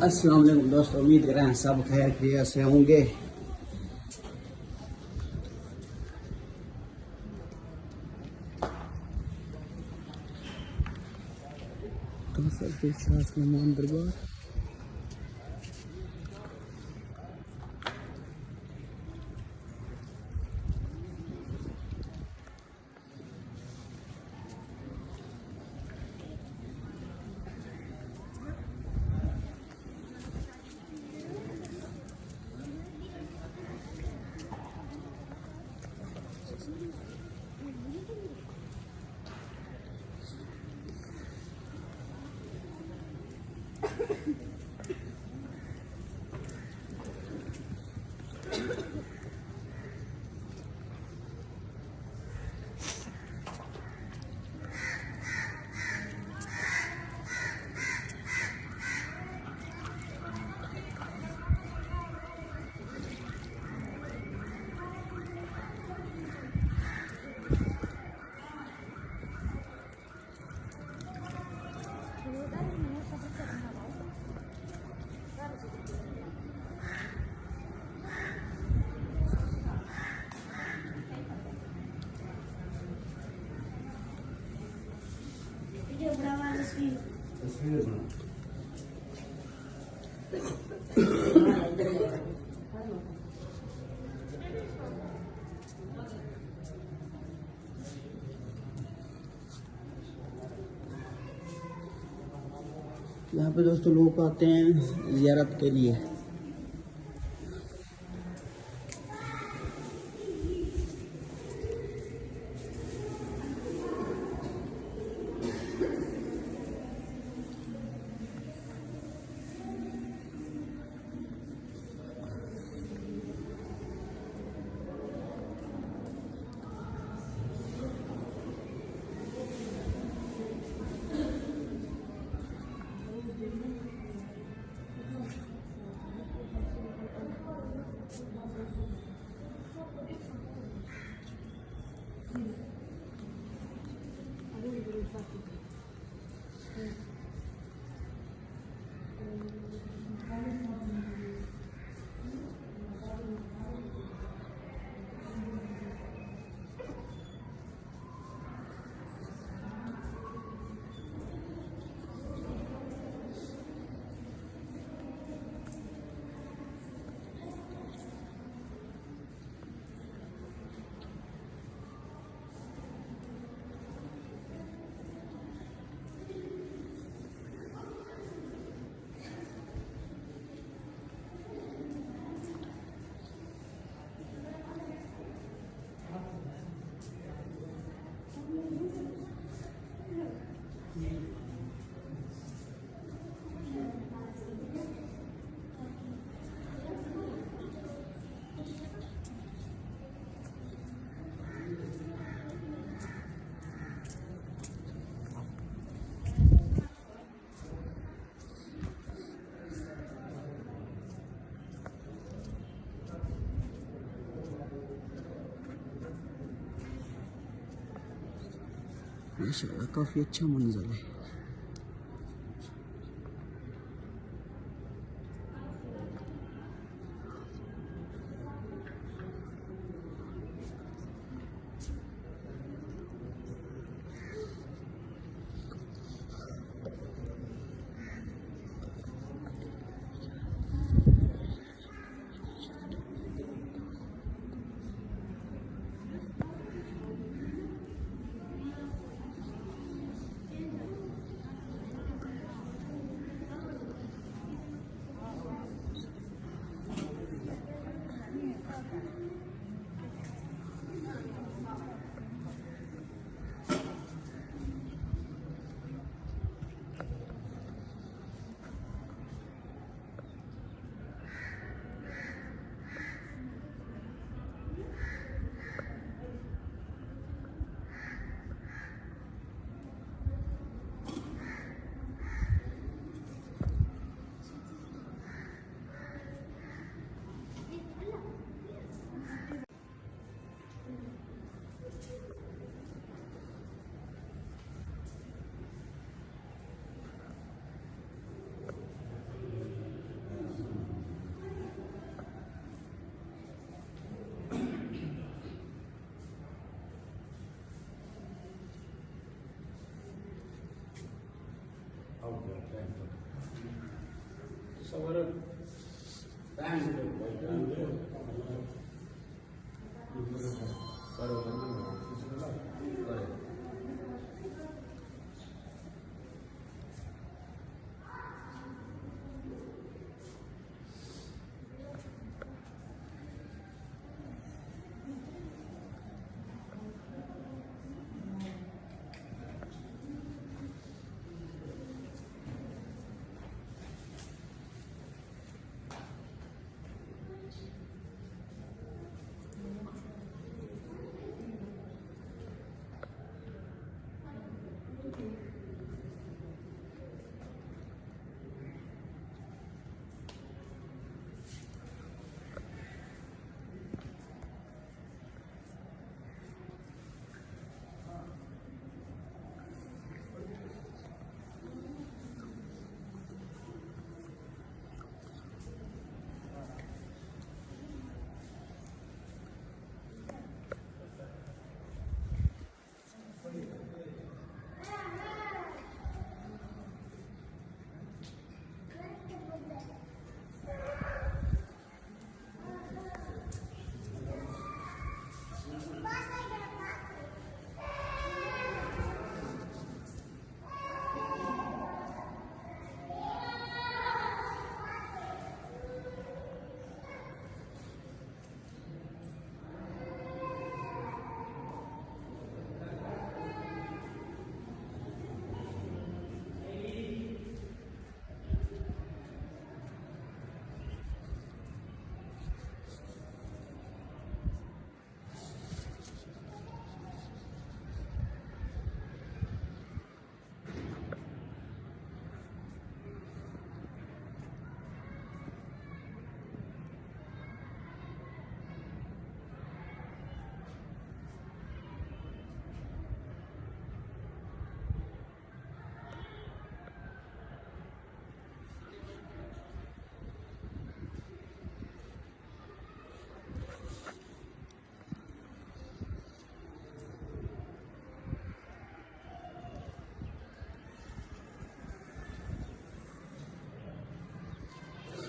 अस्सलाम वालेकुम दोस्तों, उम्मीद कर रहे हैं सब खैर खैरियत से होंगे। तो सब शाह सलमान दरबार यहाँ पे दोस्तों लोग आते हैं ज़ियारत के लिए। माशाल्लाह काफ़ी अच्छा मंजर है।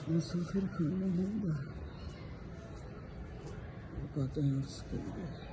मुसाफिर खाना होगा, कहते हैं उसके लिए।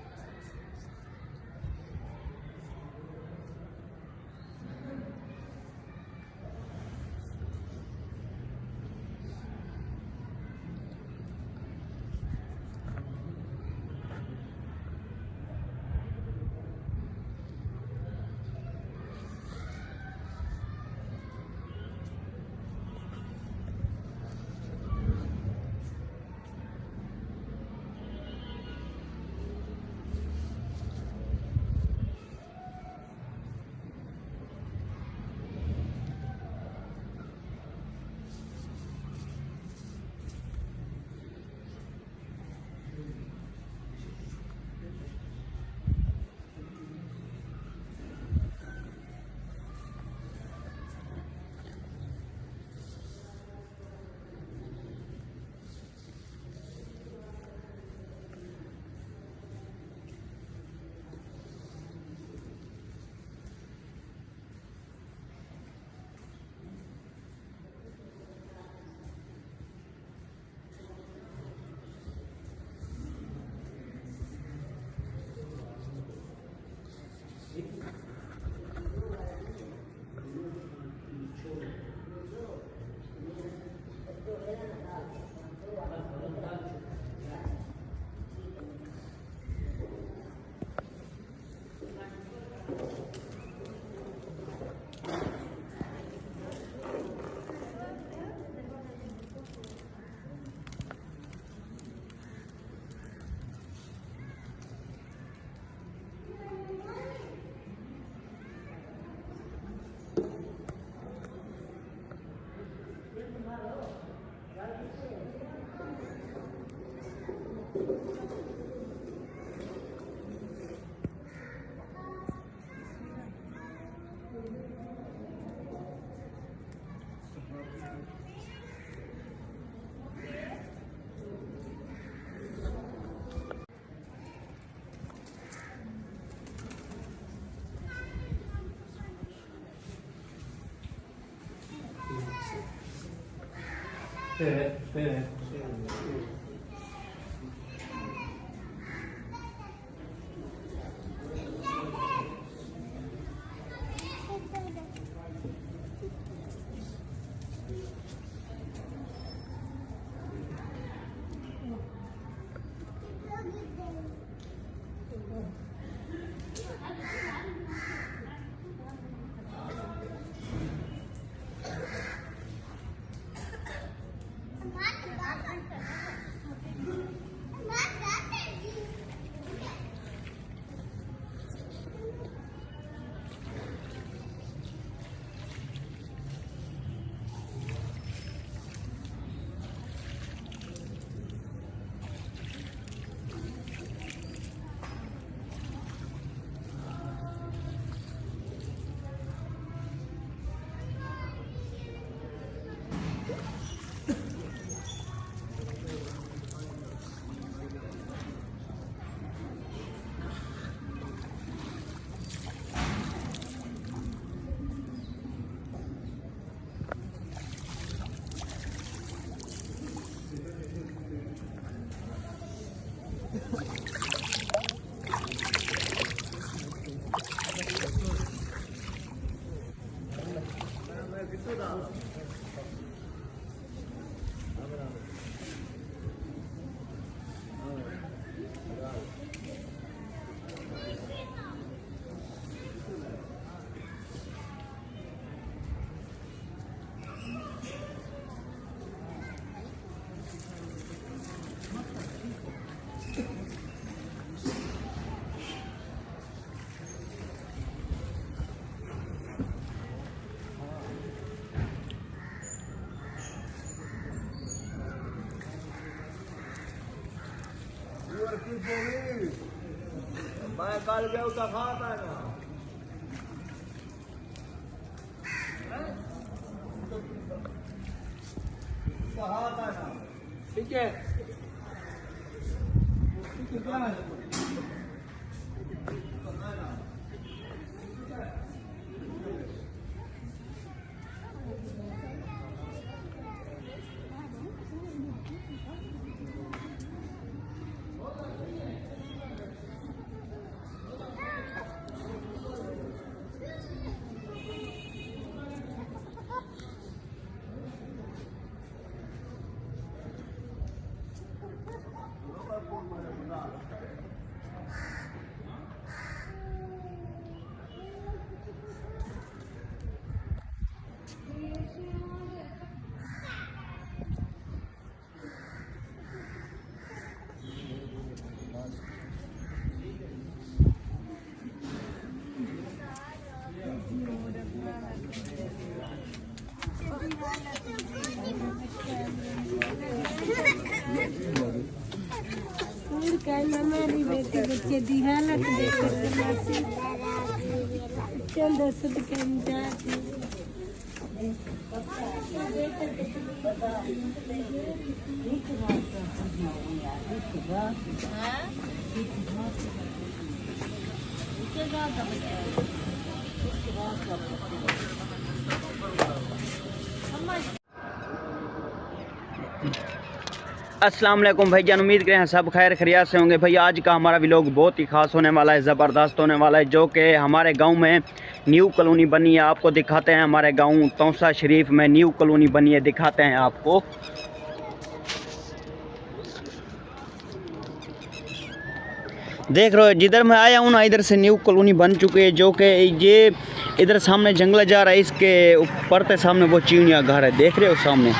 Evet. मैं कल गया उसका खाता है ना खाता है ना ठीक है कितना है कहना मेरी बेटी बच्चे दी हालत देख चंद सुध के अस्सलाम वालेकुम भाईजान, उम्मीद करें सब खैर खैरियत से होंगे। भाई आज का हमारा व्लॉग बहुत ही ख़ास होने वाला है, ज़बरदस्त होने वाला है, जो कि हमारे गांव में न्यू कॉलोनी बनी है। आपको दिखाते हैं हमारे गांव तौसा शरीफ में न्यू कॉलोनी बनी है, दिखाते हैं आपको। देख रहे हो जिधर मैं आया हूँ ना, इधर से न्यू कॉलोनी बन चुकी है, जो कि ये इधर सामने जंगल जा रहा है, इसके ऊपर से सामने वो चिड़िया घर है, देख रहे हो सामने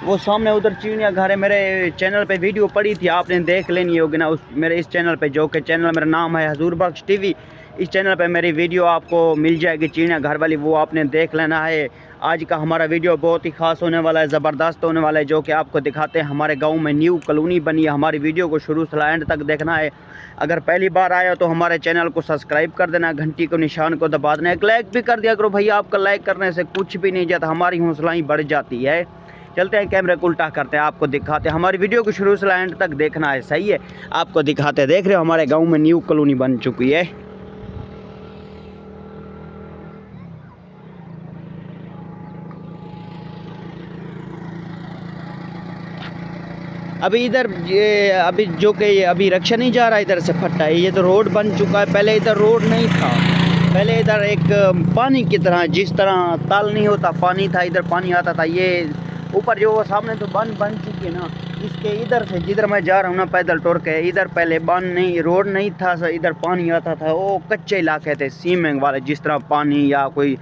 वो सामने उधर चिड़िया घर है। मेरे चैनल पे वीडियो पड़ी थी, आपने देख लेनी होगी ना, उस मेरे इस चैनल पे, जो कि चैनल मेरा नाम है हजूर बख्श टीवी। इस चैनल पे मेरी वीडियो आपको मिल जाएगी चिड़िया घर वाली, वो आपने देख लेना है। आज का हमारा वीडियो बहुत ही ख़ास होने वाला है, ज़बरदस्त होने वाला है, जो कि आपको दिखाते हैं हमारे गाँव में न्यू कॉलोनी बनी है। हमारी वीडियो को शुरू से एंड तक देखना है। अगर पहली बार आया तो हमारे चैनल को सब्सक्राइब कर देना, घंटी को निशान को दबा देना, एक लाइक भी कर दिया करो भैया। आपका लाइक करने से कुछ भी नहीं जाता, हमारी हौसला ही बढ़ जाती है। चलते हैं कैमरे को उल्टा करते हैं, आपको दिखाते हैं। हमारी वीडियो को शुरू से एंड तक देखना है, सही है? आपको दिखाते हैं। देख रहे हो हमारे गांव में न्यू कॉलोनी बन चुकी है। अभी इधर ये अभी जो कि अभी रिक्शा नहीं जा रहा इधर से फट्टा है, ये तो रोड बन चुका है। पहले इधर रोड नहीं था, पहले इधर एक पानी की तरह, जिस तरह ताल नहीं होता पानी था, इधर पानी आता था। ये ऊपर जो वो सामने तो बन चुकी है ना, इसके इधर से जिधर मैं जा रहा हूँ ना पैदल टोर के, इधर पहले नहीं, रोड नहीं था, इधर पानी आता था। वो कच्चे इलाके थे सीमेंट वाले, जिस तरह पानी या कोई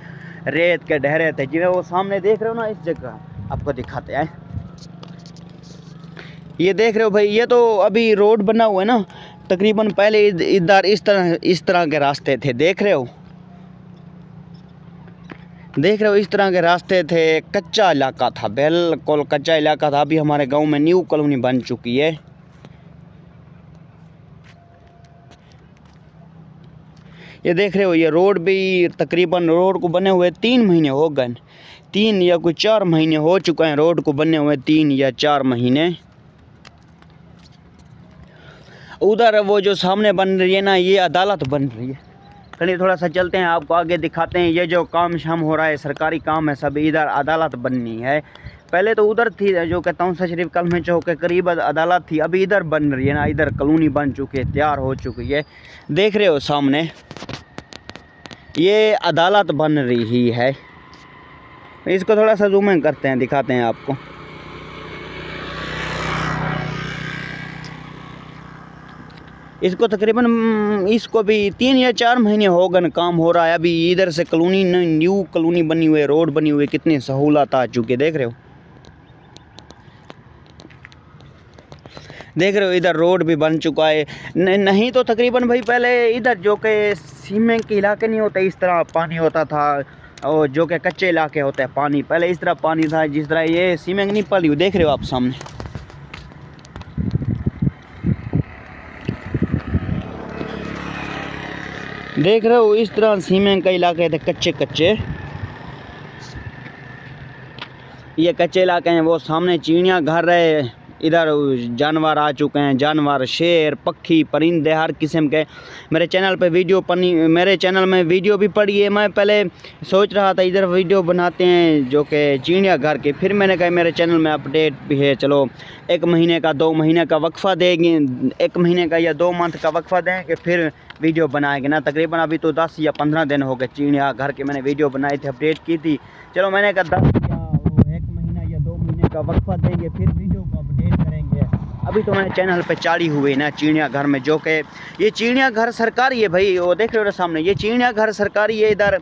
रेत के ढेरे थे, जिन्हें वो सामने देख रहे हो ना, इस जगह आपको दिखाते हैं। ये देख रहे हो भाई, ये तो अभी रोड बना हुआ है ना, तकरीबन पहले इधर इस तरह के रास्ते थे, देख रहे हो इस तरह के रास्ते थे। कच्चा इलाका था, बिल्कुल कच्चा इलाका था। अभी हमारे गांव में न्यू कॉलोनी बन चुकी है। ये देख रहे हो, ये रोड भी तकरीबन रोड को बने हुए 3 महीने हो गए, 3 या कोई 4 महीने हो चुके हैं रोड को बने हुए, 3 या 4 महीने। उधर वो जो सामने बन रही है ना, ये अदालत बन रही है। चलिए थोड़ा सा चलते हैं, आपको आगे दिखाते हैं। ये जो काम शाम हो रहा है, सरकारी काम है सब, इधर अदालत बननी है। पहले तो उधर थी, जो कि तौसा शरीफ कलमे चौक के करीब अदालत थी, अभी इधर बन रही है ना, इधर कॉलोनी बन चुकी है, तैयार हो चुकी है। देख रहे हो सामने ये अदालत बन रही है। इसको थोड़ा सा जूम इन करते हैं, दिखाते हैं आपको। इसको तकरीबन इसको भी 3 या 4 महीने हो गए काम हो रहा है। अभी इधर से कॉलोनी न्यू कॉलोनी बनी हुई है, रोड बनी हुई है, कितनी सहूलत आ चुकी है, देख रहे हो इधर रोड भी बन चुका है। नहीं तो तकरीबन भाई पहले इधर जो कि सीमेंट के इलाके नहीं होते, इस तरह पानी होता था, और जो कि कच्चे इलाके होते हैं पानी, पहले इस तरह पानी था, जिस तरह ये सीमेंट नहीं पड़ी हुई, देख रहे हो आप सामने। देख रहे हो इस तरह सीमेंट का इलाके थे, कच्चे ये कच्चे इलाके हैं। वो सामने चिड़िया घर है, इधर जानवर आ चुके हैं, जानवर, शेर, पक्षी, परिंदे, हर किस्म के। मेरे चैनल में वीडियो भी पड़ी है। मैं पहले सोच रहा था इधर वीडियो बनाते हैं जो कि चिड़िया घर के, फिर मैंने कहा मेरे चैनल में अपडेट भी है, चलो 1 महीने का 2 महीने का वक्फा देंगे, 1 महीने का या 2 मंथ का वक्फा देंगे, फिर वीडियो बनाएंगे ना। तकरीबन अभी तो 10 या 15 दिन हो गए चिड़िया घर के, मैंने वीडियो बनाई थी, अपडेट की थी। चलो मैंने कहा 10 या 1 महीना या 2 महीने का वक्फा देंगे, फिर वीडियो को अपडेट करेंगे। अभी तो मेरे चैनल पे चाली हुई ना चिड़िया घर में, जो कि ये चिड़िया घर सरकारी है भाई। वो देख रहे हो सामने, ये चिड़िया घर सरकारी है। इधर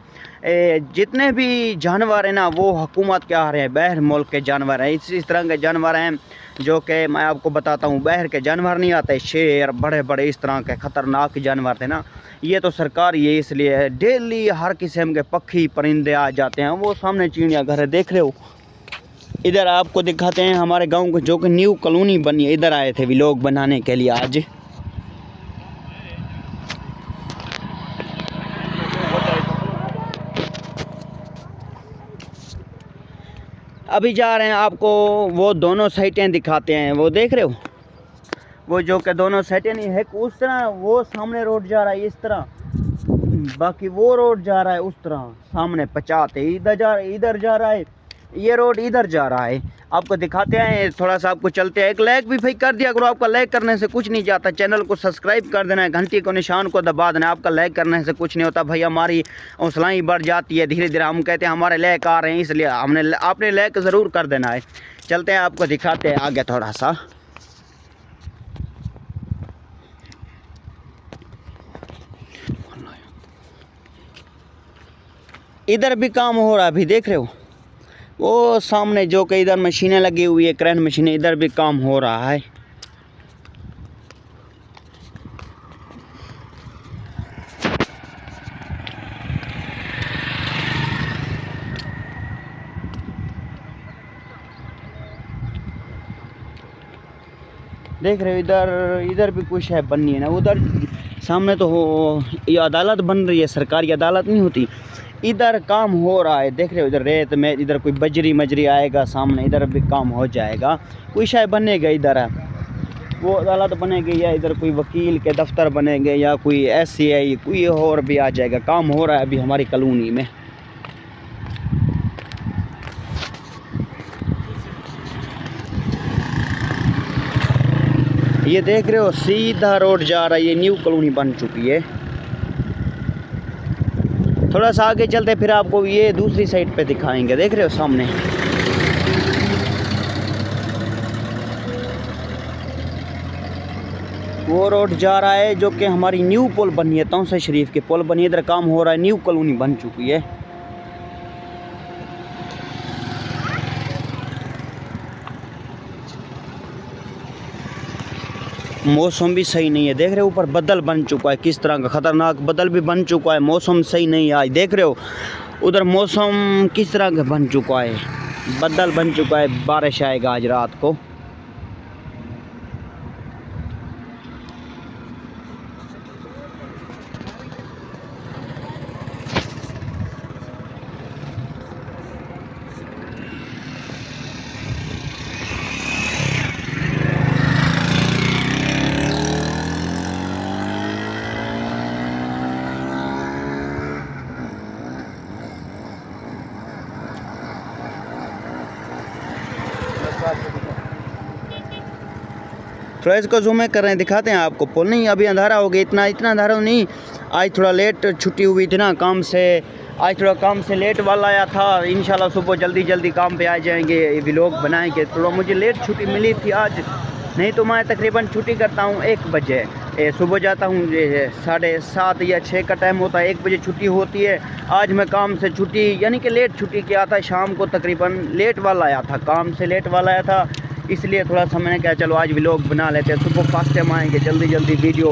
जितने भी जानवर हैं ना, वो हुकूमत के आ रहे हैं, बाहर मुल्क के जानवर हैं। इस तरह के जानवर हैं जो कि मैं आपको बताता हूँ, बाहर के जानवर नहीं आते, शेर, बड़े बड़े इस तरह के ख़तरनाक जानवर थे ना, ये तो सरकारी है, इसलिए डेली हर किस्म के पक्षी परिंदे आ जाते हैं। वो सामने चिड़िया घर है, देख रहे हो इधर आपको दिखाते हैं हमारे गांव को जो कि न्यू कॉलोनी बनी है। इधर आए थे व्लॉग बनाने के लिए आज। अभी जा रहे हैं, आपको वो दोनों साइटें दिखाते हैं। वो देख रहे हो, वो जो कि दोनों साइटें नहीं है, उस तरह वो सामने रोड जा रहा है इस तरह, बाकी वो रोड जा रहा है उस तरह सामने 50 है, इधर जा रहा है, ये रोड इधर जा रहा है। आपको दिखाते हैं, थोड़ा सा आपको चलते हैं। एक लाइक भी भाई कर दिया करो, आपका लाइक करने से कुछ नहीं जाता। चैनल को सब्सक्राइब कर देना है, घंटी को निशान को दबा देना है। आपका लाइक करने से कुछ नहीं होता भाई, हमारी हौसलाएँ बढ़ जाती है धीरे धीरे। हम कहते हैं हमारे लाइक आ रहे हैं, इसलिए आपने लाइक ज़रूर कर देना है। चलते हैं, आपको दिखाते हैं आगे थोड़ा सा। इधर भी काम हो रहा है, अभी देख रहे हो वो सामने जो कि इधर मशीनें लगी हुई है, क्रेन मशीनें, इधर भी काम हो रहा है। देख रहे हो इधर भी कुछ है बननी है ना। उधर सामने तो ये अदालत बन रही है, सरकारी अदालत नहीं होती। इधर काम हो रहा है, देख रहे हो इधर रेत में, इधर कोई बजरी मजरी आएगा सामने, इधर भी काम हो जाएगा। कोई शायद बनेगा इधर है, वो अदालत बनेगी, या इधर कोई वकील के दफ्तर बनेंगे, या कोई SCI कोई और भी आ जाएगा। काम हो रहा है अभी हमारी कॉलोनी में। ये देख रहे हो सीधा रोड जा रहा है, ये न्यू कॉलोनी बन चुकी है। थोड़ा सा आगे चलते फिर आपको ये दूसरी साइड पे दिखाएंगे। देख रहे हो सामने वो रोड जा रहा है जो कि हमारी न्यू पुल बनी है, तौसा शरीफ की पुल बनी है। इधर काम हो रहा है, न्यू कॉलोनी बन चुकी है। मौसम भी सही नहीं है, देख रहे हो ऊपर बादल बन चुका है, किस तरह का खतरनाक बादल भी बन चुका है। मौसम सही नहीं है आज, देख रहे हो उधर मौसम किस तरह का बन चुका है, बादल बन चुका है, बारिश आएगा आज रात को। थोड़ा इसको जूम कर रहे हैं, दिखाते हैं आपको। पुल नहीं अभी अंधारा हो गया, इतना अंधारा नहीं। आज थोड़ा लेट छुट्टी हुई थी ना काम से, आज थोड़ा काम से लेट वाला आया था। इंशाल्लाह सुबह जल्दी काम पे आ जाएंगे, व्लॉग बनाएंगे। थोड़ा मुझे लेट छुट्टी मिली थी आज, नहीं तो मैं तकरीबन छुट्टी करता हूँ 1 बजे। सुबह जाता हूँ 7:30 या 6 का टाइम होता है, 1 बजे छुट्टी होती है। आज मैं काम से छुट्टी यानी कि लेट छुट्टी किया था, शाम को तकरीबन लेट वाला आया था, काम से लेट वाला आया था। इसलिए थोड़ा सा मैंने कहा चलो आज व्लॉग बना लेते हैं। सुबह फास्ट टाइम आएंगे, जल्दी वीडियो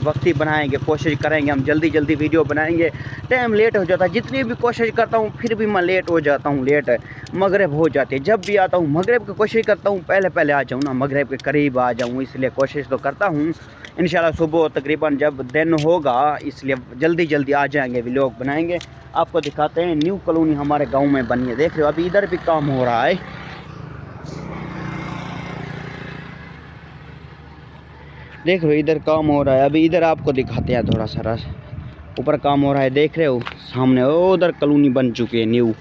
वक्ती बनाएंगे, कोशिश करेंगे हम जल्दी वीडियो बनाएंगे। टाइम लेट हो जाता है, जितनी भी कोशिश करता हूँ फिर भी मैं लेट हो जाता हूँ। लेट मगरिब हो जाती है, जब भी आता हूँ मगरिब की कोशिश करता हूँ पहले आ जाऊँ ना, मगरिब के करीब आ जाऊँ, इसलिए कोशिश तो करता हूँ। इंशाल्लाह सुबह तकरीबन जब दिन होगा, इसलिए जल्दी आ जाएंगे, व्लॉग बनाएंगे। आपको दिखाते हैं न्यू कॉलोनी हमारे गाँव में बनी है, देख रहे हो अभी इधर भी काम हो रहा है। देख रहे हो इधर काम हो रहा है, अभी इधर आपको दिखाते हैं थोड़ा सा ऊपर काम हो रहा है, देख रहे हो सामने वो उधर कॉलोनी बन चुकी है न्यू।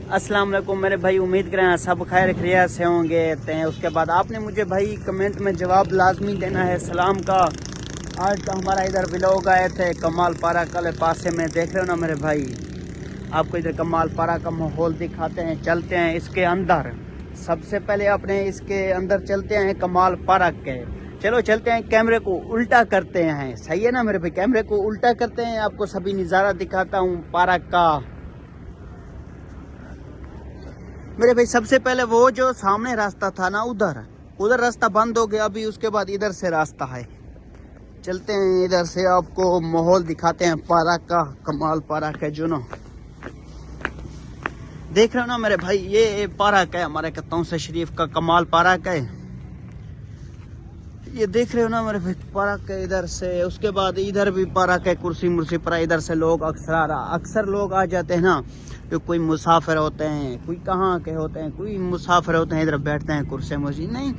अस्सलाम वालेकुम मेरे भाई, उम्मीद करें सब खैर खैरियत से होंगे। उसके बाद आपने मुझे भाई कमेंट में जवाब लाजमी देना है सलाम का। आज तो हमारा इधर व्लॉग आए थे कमाल पारा के पासे में, देख रहे हो ना मेरे भाई। आपको इधर कमाल पारा का माहौल दिखाते हैं, चलते हैं इसके अंदर। सबसे पहले अपने इसके अंदर चलते हैं कमाल पार्क के। चलो चलते हैं, कैमरे को उल्टा करते हैं, सही है ना मेरे भाई। कैमरे को उल्टा करते हैं, आपको सभी नज़ारा दिखाता हूँ पार्क का। मेरे भाई सबसे पहले वो जो सामने रास्ता था ना, उधर रास्ता बंद हो गया, अभी उसके बाद इधर से रास्ता है। चलते हैं इधर से, आपको माहौल दिखाते हैं पार्क का। कमाल पार्क है जो ना, देख रहे हो ना मेरे भाई, ये पार्क है हमारे कत्तौसा शरीफ का, कमाल पार्क है। ये देख रहे हो ना मेरे भाई, पार्क है इधर से। उसके बाद इधर भी पार्क है, कुर्सी मुर्सी पर इधर से लोग अक्सर लोग आ जाते हैं ना, जो कोई मुसाफिर होते हैं, कोई कहाँ के होते हैं, कोई मुसाफिर होते हैं, इधर बैठते हैं कुर्सी मुर्सी। नहीं,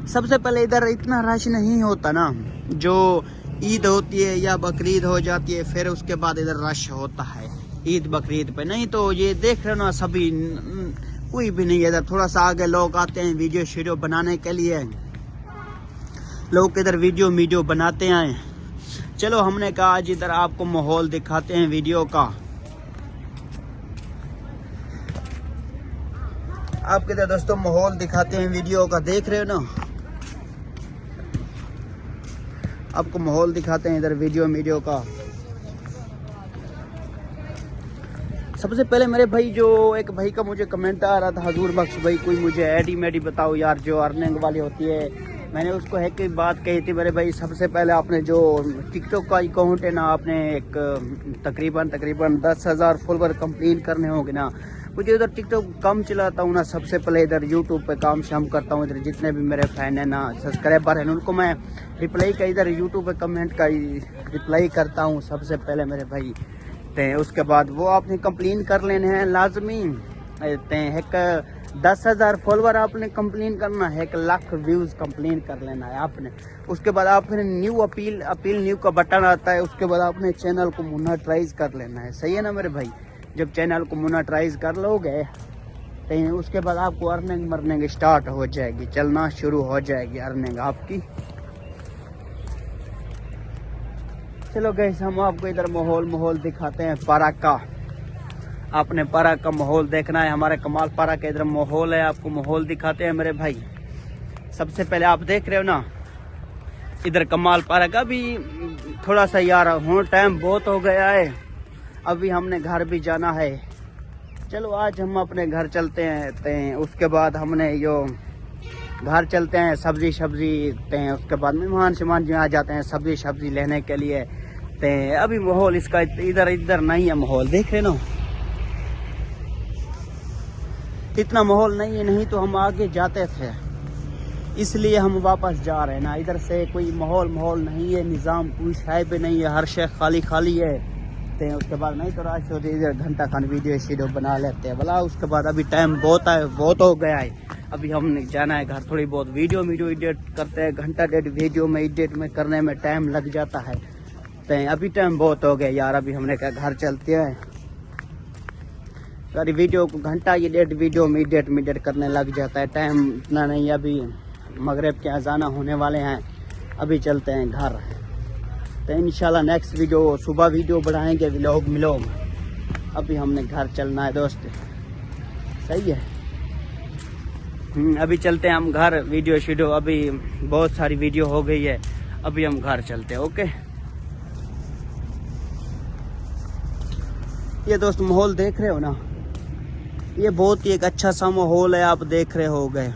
सबसे पहले इधर इतना रश नहीं होता ना, जो ईद होती है या बकरीद हो जाती है, फिर उसके बाद इधर रश होता है ईद बकरीद पे। नहीं तो ये देख रहे हो ना, सभी कोई भी नहीं है इधर। थोड़ा सा आगे लोग आते हैं वीडियो शीडियो बनाने के लिए, लोग इधर वीडियो बनाते हैं। चलो हमने कहा आज इधर आपको माहौल दिखाते हैं वीडियो का। आपके इधर दोस्तों माहौल दिखाते हैं वीडियो का, देख रहे हो ना, आपको माहौल दिखाते हैं इधर वीडियो का। सबसे पहले मेरे भाई, जो एक भाई का मुझे कमेंट आ रहा था, हजूर बख्श भाई कोई मुझे एडी मेडी बताओ यार जो अर्निंग वाली होती है। मैंने उसको है कि बात कही थी मेरे भाई, सबसे पहले आपने जो टिकटॉक का अकाउंट है ना, आपने एक तकरीबन 10,000 फॉलोवर कंप्लीट करने होंगे ना। मुझे इधर टिकटॉक कम चलाता हूँ ना, सबसे पहले इधर यूट्यूब पे काम शाम करता हूँ। इधर जितने भी मेरे फैन हैं ना, सब्सक्राइबर हैं, उनको मैं रिप्लाई का इधर यूट्यूब पे कमेंट का रिप्लाई करता हूँ सबसे पहले मेरे भाई। ते उसके बाद वो आपने कंप्लीट कर लेने हैं लाजमी। ते एक 10,000 फॉलोवर आपने कंप्लीट करना है, 1,00,000 व्यूज़ कंप्लीट कर लेना है आपने। उसके बाद आपने न्यू अपील न्यू का बटन आता है, उसके बाद आपने चैनल को मोनेटाइज कर लेना है। सही है ना मेरे भाई? जब चैनल को मोनेटाइज कर लोगे तो उसके बाद आपको अर्निंग स्टार्ट हो जाएगी, चलना शुरू हो जाएगी अर्निंग आपकी। चलो गाइस, हम आपको इधर माहौल दिखाते हैं पार्क का। आपने पार्क का माहौल देखना है, हमारे कमाल पार्क का इधर माहौल है, आपको माहौल दिखाते हैं मेरे भाई। सबसे पहले आप देख रहे हो ना इधर कमाल पार्क। अभी थोड़ा सा यार टाइम बहुत हो गया है, अभी हमने घर भी जाना है। चलो आज हम अपने घर चलते हैं, उसके बाद हमने यो घर चलते हैं, सब्जी हैं, उसके बाद मेहमान शेमान जो आ जाते हैं सब्जी लेने के लिए। अभी माहौल इसका इधर नहीं है, माहौल देख रहे ना, इतना माहौल नहीं है। नहीं तो हम आगे जाते थे, इसलिए हम वापस जा रहे हैं ना। इधर से कोई माहौल नहीं है, निज़ाम कोई शाय पे नहीं है, हर शे खाली है। उसके बाद नहीं तो रात होती इधर घंटा खान वीडियो बना लेते हैं बोला। उसके बाद अभी टाइम बहुत हो गया है, अभी हमने जाना है घर। थोड़ी बहुत वीडियो एडिट करते हैं, घंटा डेढ़ वीडियो में एडिट में करने में टाइम लग जाता है। तो अभी टाइम बहुत हो गया यार, अभी हमने कहा घर चलते हैं। सारी वीडियो को घंटा ये डेढ़ वीडियो में एडिट करने लग जाता है, टाइम इतना नहीं। अभी मगरिब के अजाना होने वाले हैं, अभी चलते हैं घर। तो इंशाल्लाह नेक्स्ट वीडियो सुबह वीडियो बढ़ाएंगे, व्लॉग मिलो। अभी हमने घर चलना है दोस्त, सही है। अभी चलते हैं हम घर, वीडियो अभी बहुत सारी वीडियो हो गई है, अभी हम घर चलते हैं। ओके, ये दोस्त माहौल देख रहे हो ना, ये बहुत ही एक अच्छा सा माहौल है, आप देख रहे हो गए।